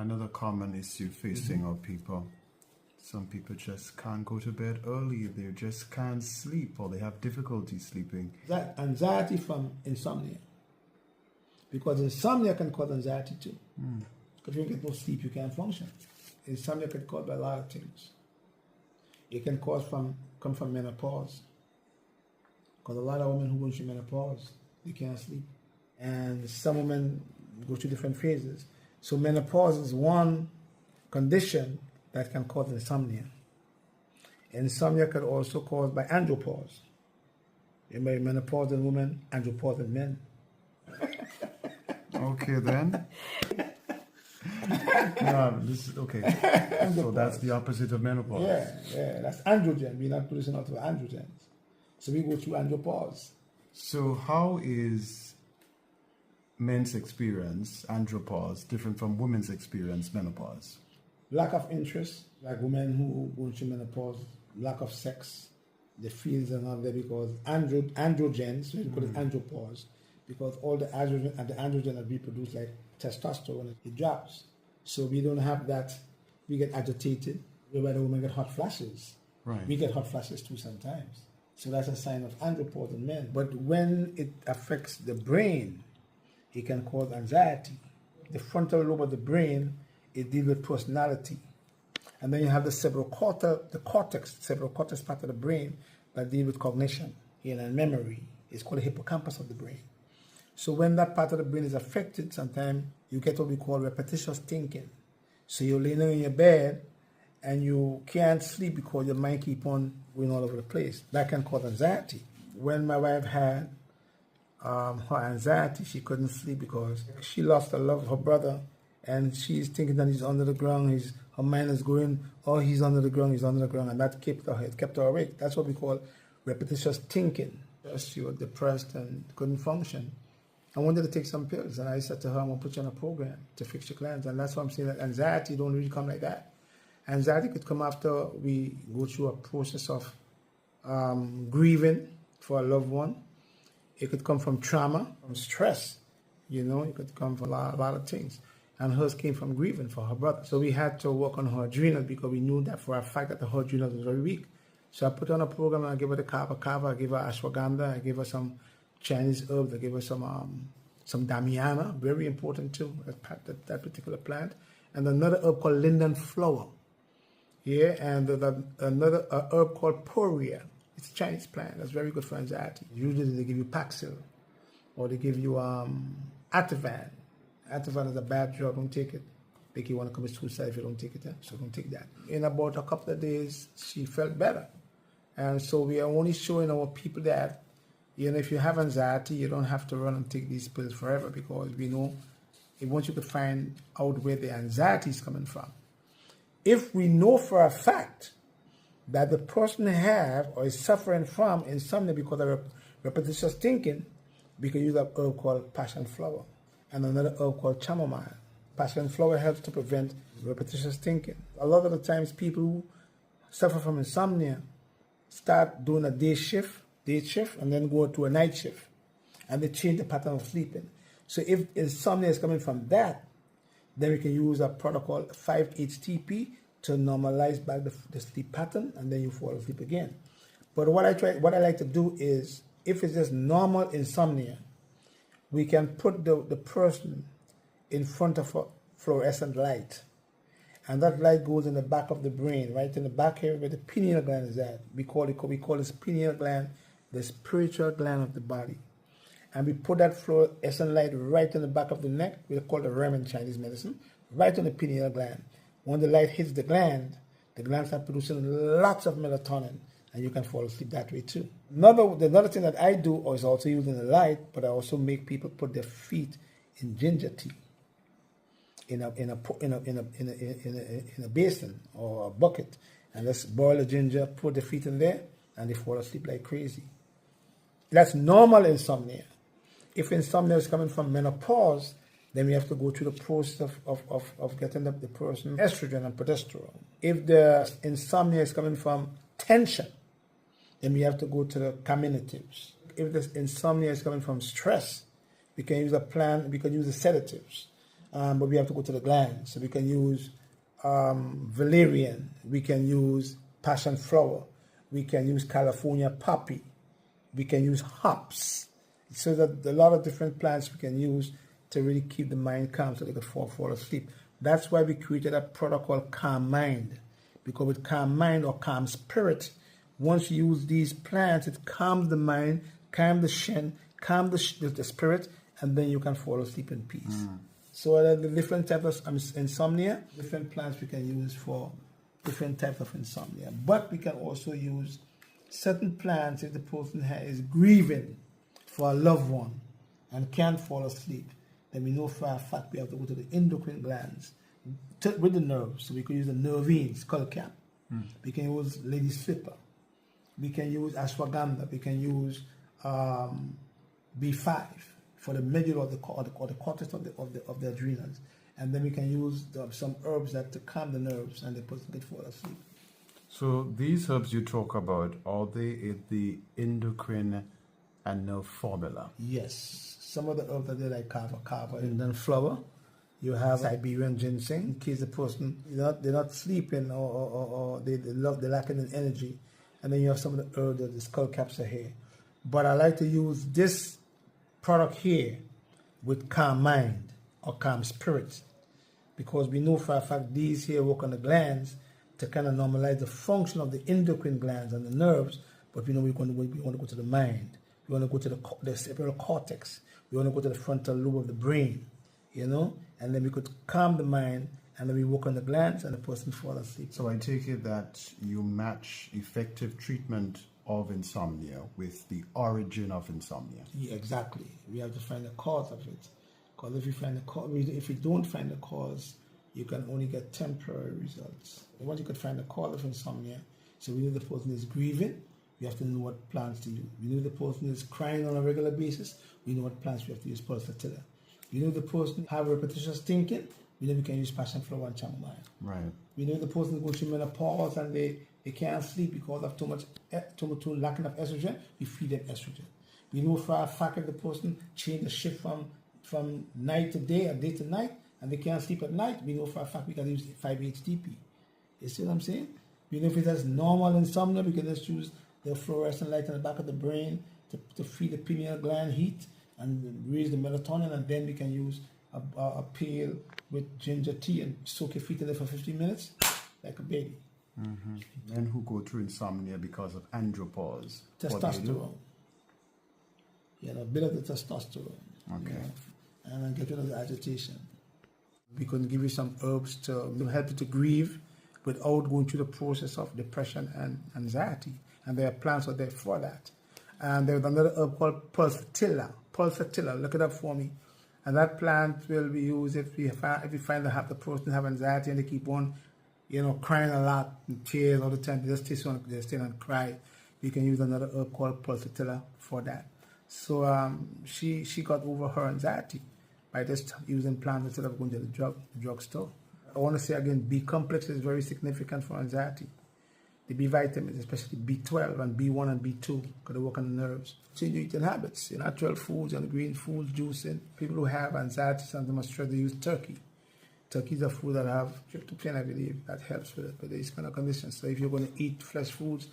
Another common issue facing our people. Some people just can't go to bed early. They just can't sleep, or they have difficulty sleeping. That anxiety from insomnia. Because insomnia can cause anxiety too. If you get no sleep, you can't function. Insomnia can cause by a lot of things. It can come from menopause. Because a lot of women who go through menopause, they can't sleep. And some women go through different phases. So menopause is one condition that can cause insomnia. Insomnia can also cause by andropause. Remember, menopause in women, andropause in men. Okay, then. No, this is okay. So that's the opposite of menopause. Yeah, that's androgen. We're not producing enough androgens. So we go through andropause. So how is men's experience, andropause, different from women's experience, menopause? Lack of interest, like women who go through menopause, lack of sex, the feelings are not there because androgens, so you call it andropause, because all the androgen that we produce, like testosterone, it drops. So we don't have that. We get agitated, whereby the women get hot flashes. Right. We get hot flashes too sometimes. So that's a sign of andropause in men. But when it affects the brain, it can cause anxiety. The frontal lobe of the brain, it deals with personality. And then you have the cerebral cortex part of the brain that deals with cognition and memory. It's called the hippocampus of the brain. So when that part of the brain is affected, sometimes you get what we call repetitious thinking. So you're laying in your bed and you can't sleep because your mind keep on going all over the place. That can cause anxiety. When my wife had her anxiety, she couldn't sleep because she lost the love of her brother, and she's thinking that he's under the ground. Her mind is going, oh, he's under the ground, and that kept her awake. That's what we call repetitious thinking. She was depressed and couldn't function. I wanted to take some pills, and I said to her, I'm going to put you on a program to fix your glands. And that's why I'm saying that anxiety don't really come like that. Anxiety could come after we go through a process of grieving for a loved one. It could come from trauma, from stress. It could come from a lot of things. And hers came from grieving for her brother. So we had to work on her adrenals because we knew that for a fact that her adrenals was very weak. So I put her on a program and I gave her the kava, I gave her ashwagandha, I gave her some Chinese herbs, I gave her some damiana, very important too, that particular plant. And another herb called linden flower. Yeah, and another herb called poria. It's a Chinese plant that's very good for anxiety. Usually they give you Paxil, or they give you Ativan. Ativan is a bad drug, don't take it. Make you want to commit suicide if you don't take it, so don't take that. In about a couple of days, she felt better. And so we are only showing our people that, if you have anxiety, you don't have to run and take these pills forever, because we know once you could find out where the anxiety is coming from. If we know for a fact that the person have or is suffering from insomnia because of repetitious thinking, we can use a herb called passion flower and another herb called chamomile. Passion flower helps to prevent repetitious thinking. A lot of the times people who suffer from insomnia start doing a day shift, and then go to a night shift, and they change the pattern of sleeping. So if insomnia is coming from that, then we can use a product called 5-HTP to normalize back the sleep pattern, and then you fall asleep again. But what I like to do is, if it's just normal insomnia, we can put the person in front of a fluorescent light. And that light goes in the back of the brain, right in the back here where the pineal gland is at. We call this pineal gland the spiritual gland of the body. And we put that fluorescent light right in the back of the neck. We call it REM in Chinese medicine, right on the pineal gland. When the light hits the gland starts producing lots of melatonin, and you can fall asleep that way too. Another thing that I do is also using the light, but I also make people put their feet in ginger tea in a basin or a bucket, and just boil the ginger, put the feet in there, and they fall asleep like crazy. That's normal insomnia. If insomnia is coming from menopause, then we have to go through the process of getting the person estrogen and progesterone. If the insomnia is coming from tension, then we have to go to the carminatives. If the insomnia is coming from stress, we can use we can use the sedatives. but we have to go to the glands. So we can use valerian, we can use passion flower, we can use California poppy, we can use hops. So that a lot of different plants we can use to really keep the mind calm so they can fall asleep. That's why we created a product called Calm Mind. Because with Calm Mind or Calm Spirit, once you use these plants, it calms the mind, calm the shen, calm the spirit, and then you can fall asleep in peace. So the different types of insomnia, different plants we can use for different types of insomnia. But we can also use certain plants if the person is grieving for a loved one and can't fall asleep. Then we know for a fact we have to go to the endocrine glands with the nerves. So we can use the nervine, skull cap. We can use lady slipper. We can use ashwagandha. We can use B5 for the medulla or the cortex of the adrenals. And then we can use some herbs that to calm the nerves and the person can fall asleep. So these herbs you talk about, are they in the endocrine and nerve formula? Yes. Some of the herbs that they like kava, Indian flower. You have Siberian ginseng in case the person they're not sleeping or they're lacking in energy. And then you have some of the herbs that the skull caps are here. But I like to use this product here with Calm Mind or Calm Spirit, because we know for a fact these here work on the glands to kind of normalize the function of the endocrine glands and the nerves. But we know we want to go to the mind. We want to go to the cerebral cortex. We want to go to the frontal lobe of the brain, and then we could calm the mind, and then we work on the glands, and the person falls asleep. So I take it that you match effective treatment of insomnia with the origin of insomnia. Yeah, exactly. We have to find the cause of it, because if you don't find the cause, you can only get temporary results. Once you can find the cause of insomnia, so we know the person is grieving, we have to know what plants to use. We know the person is crying on a regular basis, we know what plants we have to use, pulsatilla. We know the person have repetitious thinking, we know we can use passion flower and chamomile. Right. We know the person goes through menopause and they can't sleep because of too much lacking of estrogen, we feed them estrogen. We know for a fact if the person change the shift from night to day or day to night and they can't sleep at night, we know for a fact we can use 5-HTP. You see what I'm saying? We know if it has normal insomnia, we can just use the fluorescent light in the back of the brain to feed the pineal gland heat and raise the melatonin, and then we can use a pail with ginger tea and soak your feet in it for 15 minutes like a baby. Men who go through insomnia because of andropause. Testosterone. A bit of the testosterone. Okay. And get rid of the agitation. We can give you some herbs to help you to grieve without going through the process of depression and anxiety. And there are plants out there for that. And there's another herb called pulsatilla. Pulsatilla, look it up for me. And that plant will be used if you find that the person have anxiety and they keep on, crying a lot, and tears all the time. They just stay and cry. You can use another herb called pulsatilla for that. So she got over her anxiety by just using plants instead of going to the drugstore. I want to say again, B complex is very significant for anxiety. The B vitamins, especially B12 and B1 and B2, because they work on the nerves. Change your eating habits, your natural foods and green foods, juicing. People who have anxiety, sometimes stress, they use turkey. Turkey is a food that have tryptophan, I believe, that helps with these kind of conditions. So if you're going to eat fresh foods,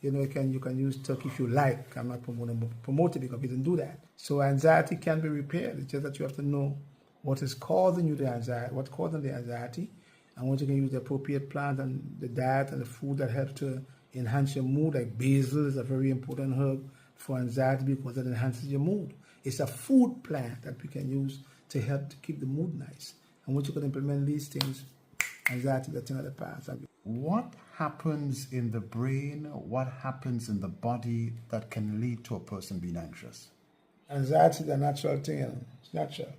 you can use turkey if you like. I'm not promoting because we didn't do that. So anxiety can be repaired. It's just that you have to know what is causing you the anxiety, what's causing the anxiety, and once you can use the appropriate plant and the diet and the food that helps to enhance your mood, like basil is a very important herb for anxiety because it enhances your mood. It's a food plant that we can use to help to keep the mood nice. And once you can implement these things, anxiety is a thing of the past. What happens in the brain, what happens in the body that can lead to a person being anxious? Anxiety is a natural thing, it's natural.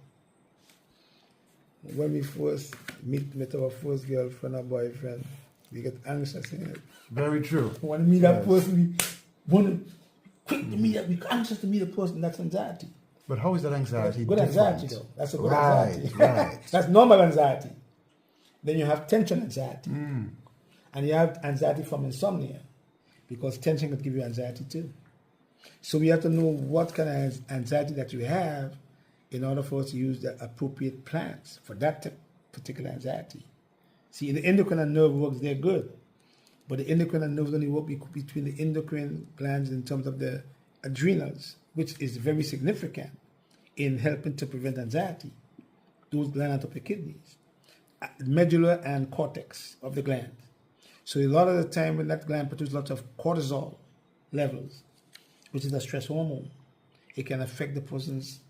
When we first meet with our first girlfriend or boyfriend, we get anxious in it. Very true. When we meet that person, we want to quick to meet that. We're anxious to meet a person. That's anxiety. But how is that anxiety good different? Anxiety, though. That's a good anxiety. Right. That's normal anxiety. Then you have tension anxiety. And you have anxiety from insomnia, because tension can give you anxiety too. So we have to know what kind of anxiety that you have in order for us to use the appropriate plants for that particular anxiety. See, the endocrine nerve works there good, but the endocrine nerves only work between the endocrine glands in terms of the adrenals, which is very significant in helping to prevent anxiety. Those glands on top of the kidneys, medulla and cortex of the gland. So a lot of the time when that gland produces lots of cortisol levels, which is a stress hormone, it can affect the person's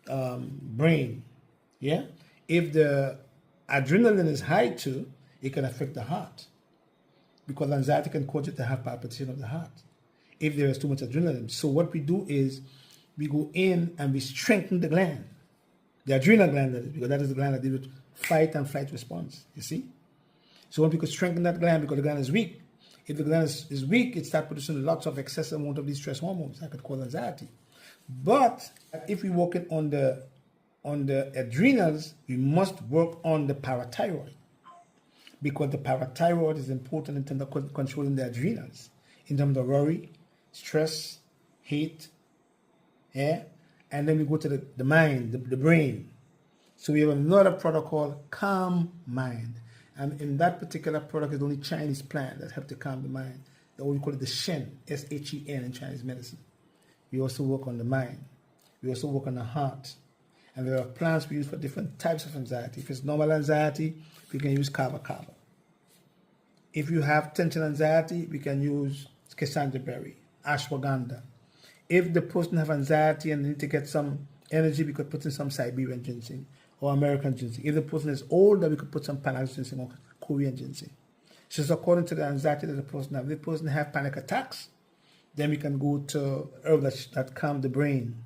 brain. Yeah, if the adrenaline is high too, it can affect the heart, because anxiety can cause you to have palpitation of the heart if there is too much adrenaline. So what we do is we go in and we strengthen the gland, the adrenal gland, that is, because that is the gland that deals with fight and flight response. You see, so when we could strengthen that gland, because the gland is weak. If the gland is weak, it starts producing lots of excessive amount of these stress hormones that could cause anxiety. But if we work it on the adrenals, we must work on the parathyroid, because the parathyroid is important in terms of controlling the adrenals, in terms of worry, stress, hate, yeah. And then we go to the mind, the brain. So we have another product called Calm Mind. And in that particular product is only Chinese plant that help to calm the mind. We call it the Shen, S-H-E-N in Chinese medicine. We also work on the mind. We also work on the heart. And there are plants we use for different types of anxiety. If it's normal anxiety, we can use kava kava. If you have tension anxiety, we can use cassandra berry, ashwagandha. If the person have anxiety and need to get some energy, we could put in some Siberian ginseng or American ginseng. If the person is older, we could put some Panax ginseng or Korean ginseng. So it's according to the anxiety that the person has. If the person have panic attacks, then we can go to herbs that calm the brain,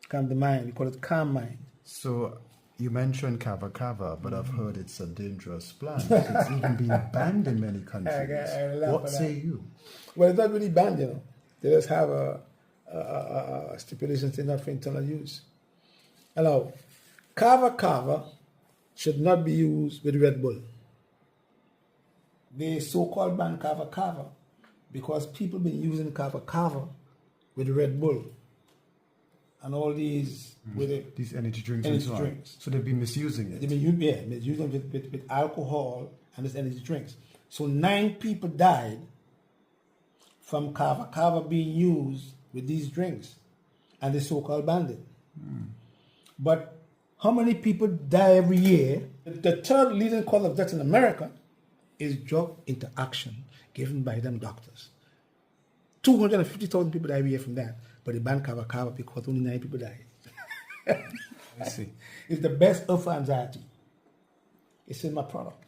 calm the mind. We call it Calm Mind. So you mentioned kava kava, but I've heard it's a dangerous plant. It's even been banned in many countries. What say you? Well, it's not really banned, you know. They just have a stipulation saying not for internal use. Now, kava kava should not be used with Red Bull. They so-called ban kava kava because people been using kava kava with Red Bull and all these these energy drinks and so on. So they've been misusing it. They've been misusing it with alcohol and these energy drinks. So 9 people died from kava kava being used with these drinks, and they so-called banned it. But how many people die every year? The third leading cause of death in America is drug interaction given by them doctors. 250,000 people die every year from that, but they banned kava kava because only 9 people died. I see. It's the best herb for anxiety. It's in my product.